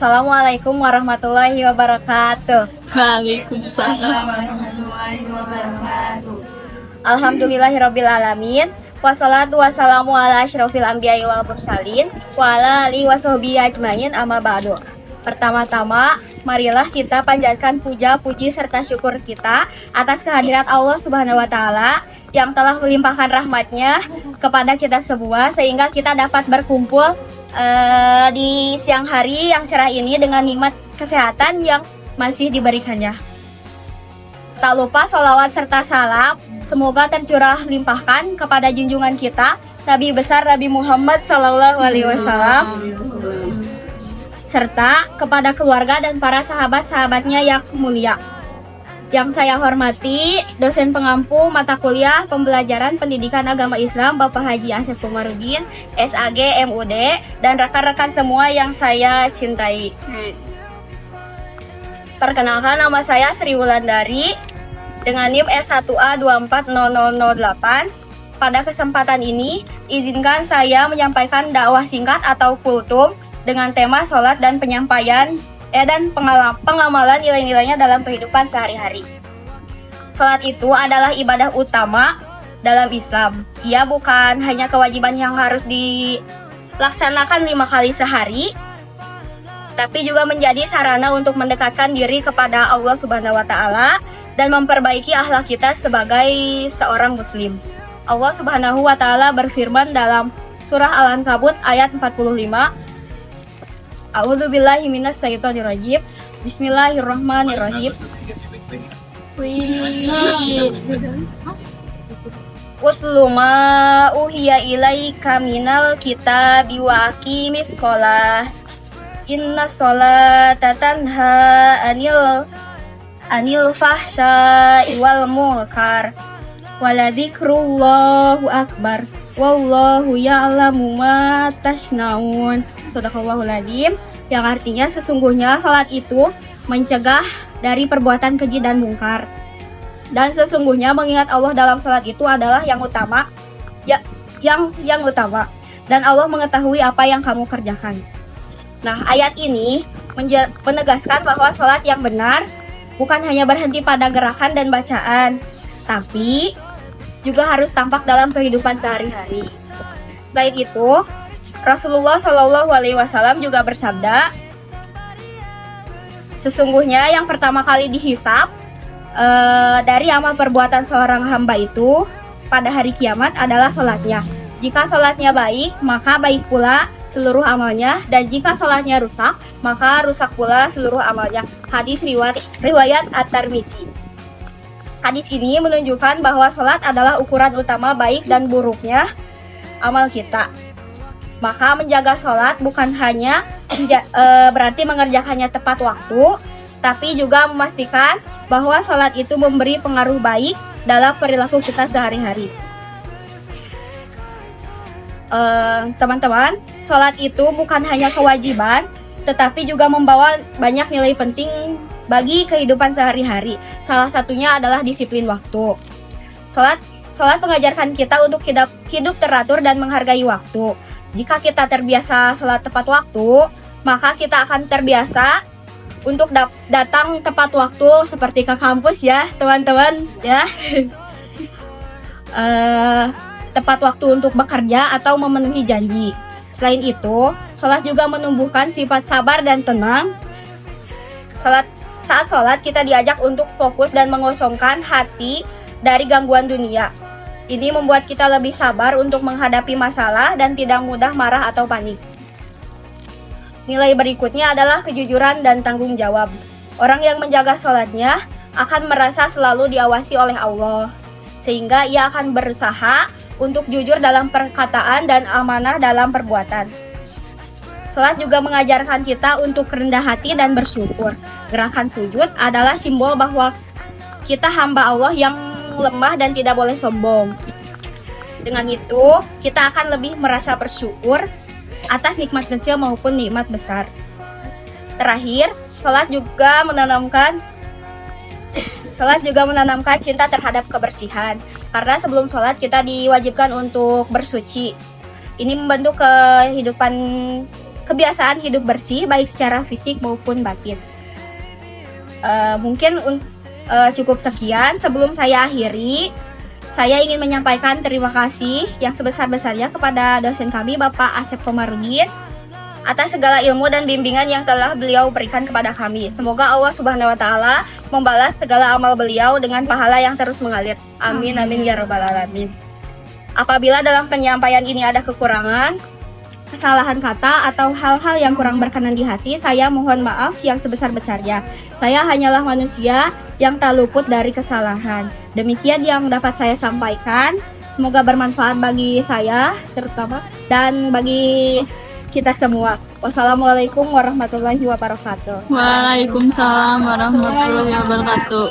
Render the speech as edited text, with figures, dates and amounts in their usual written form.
Assalamualaikum warahmatullahi wabarakatuh. Waalaikumsalam warahmatullahi wabarakatuh. Alhamdulillahirabbil alamin. Wassalatu wassalamu ala asyrofil anbiya'i wal mursalin wa ala alihi washabihi ajmain amma ba'du. Pertama-tama, marilah kita panjatkan puja, puji serta syukur kita atas kehadirat Allah Subhanahu wa taala yang telah melimpahkan rahmatnya kepada kita semua sehingga kita dapat berkumpul di siang hari yang cerah ini dengan nikmat kesehatan yang masih diberikannya. Tak lupa sholawat serta salam semoga tercurah limpahkan kepada junjungan kita Nabi besar Nabi Muhammad SAW serta kepada keluarga dan para sahabat-sahabatnya yang mulia. Yang saya hormati dosen pengampu mata kuliah pembelajaran pendidikan agama Islam Bapak Haji Asep Komarudin, SAG MUD, dan rekan-rekan semua yang saya cintai. Perkenalkan, nama saya Sri Wulandari dengan NIM S1A240008. Pada kesempatan ini, izinkan saya menyampaikan dakwah singkat atau kultum dengan tema sholat dan penyampaian dan pengamalan nilai-nilainya dalam kehidupan sehari-hari. Sholat itu adalah ibadah utama dalam Islam. Ia bukan hanya kewajiban yang harus dilaksanakan 5 kali sehari, tapi juga menjadi sarana untuk mendekatkan diri kepada Allah Subhanahu wa taala dan memperbaiki akhlak kita sebagai seorang muslim. Allah Subhanahu wa taala berfirman dalam surah Al-Ankabut ayat 45. A'udzubillahi minasyaitonirrajim. Bismillahirrahmanirrahim. Utlu ma uhiya ilaika minal kitabi wa aqimis shalah. Inna sholata tanha anil fahsya'i wal munkar. Waladzikrullahi akbar. Wallahu ya'lamu ma tasnaun. Shadaqallahul adzim. Yang artinya sesungguhnya salat itu mencegah dari perbuatan keji dan mungkar. Dan sesungguhnya mengingat Allah dalam salat itu adalah yang utama. Yang utama. Dan Allah mengetahui apa yang kamu kerjakan. Nah, ayat ini menegaskan bahwa salat yang benar bukan hanya berhenti pada gerakan dan bacaan, tapi juga harus tampak dalam kehidupan sehari-hari. Selain itu, Rasulullah SAW juga bersabda, sesungguhnya yang pertama kali dihisab dari amal perbuatan seorang hamba itu pada hari kiamat adalah sholatnya. Jika sholatnya baik, maka baik pula seluruh amalnya, dan jika sholatnya rusak, maka rusak pula seluruh amalnya. Hadis riwayat At-Tirmidzi. Hadis ini menunjukkan bahwa sholat adalah ukuran utama baik dan buruknya amal kita. Maka menjaga sholat bukan hanya berarti mengerjakannya tepat waktu, tapi juga memastikan bahwa sholat itu memberi pengaruh baik dalam perilaku kita sehari-hari. Teman-teman, sholat itu bukan hanya kewajiban, tetapi juga membawa banyak nilai penting bagi kehidupan sehari-hari. Salah satunya adalah disiplin waktu. Sholat mengajarkan kita untuk hidup teratur dan menghargai waktu. Jika kita terbiasa sholat tepat waktu, maka kita akan terbiasa untuk datang tepat waktu seperti ke kampus ya, teman-teman ya. Tepat waktu untuk bekerja atau memenuhi janji. Selain itu, sholat juga menumbuhkan sifat sabar dan tenang. Saat sholat kita diajak untuk fokus dan mengosongkan hati dari gangguan dunia. Ini membuat kita lebih sabar untuk menghadapi masalah dan tidak mudah marah atau panik. Nilai berikutnya adalah kejujuran dan tanggung jawab. Orang yang menjaga sholatnya akan merasa selalu diawasi oleh Allah, sehingga ia akan berusaha untuk jujur dalam perkataan dan amanah dalam perbuatan. Salat juga mengajarkan kita untuk rendah hati dan bersyukur. Gerakan sujud adalah simbol bahwa kita hamba Allah yang lemah dan tidak boleh sombong. Dengan itu, kita akan lebih merasa bersyukur atas nikmat kecil maupun nikmat besar. Terakhir, salat juga menanamkan cinta terhadap kebersihan. Karena sebelum sholat kita diwajibkan untuk bersuci. Ini membentuk kehidupan kebiasaan hidup bersih baik secara fisik maupun batin. Cukup sekian. Sebelum saya akhiri, saya ingin menyampaikan terima kasih yang sebesar-besarnya kepada dosen kami Bapak Asep Komarudin atas segala ilmu dan bimbingan yang telah beliau berikan kepada kami. Semoga Allah Subhanahu wa taala membalas segala amal beliau dengan pahala yang terus mengalir. Amin amin ya rabbal alamin. Apabila dalam penyampaian ini ada kekurangan, kesalahan kata atau hal-hal yang kurang berkenan di hati, saya mohon maaf yang sebesar-besarnya. Saya hanyalah manusia yang tak luput dari kesalahan. Demikian yang dapat saya sampaikan. Semoga bermanfaat bagi saya terutama dan bagi kita semua. Wassalamualaikum warahmatullahi wabarakatuh. Waalaikumsalam warahmatullahi wabarakatuh.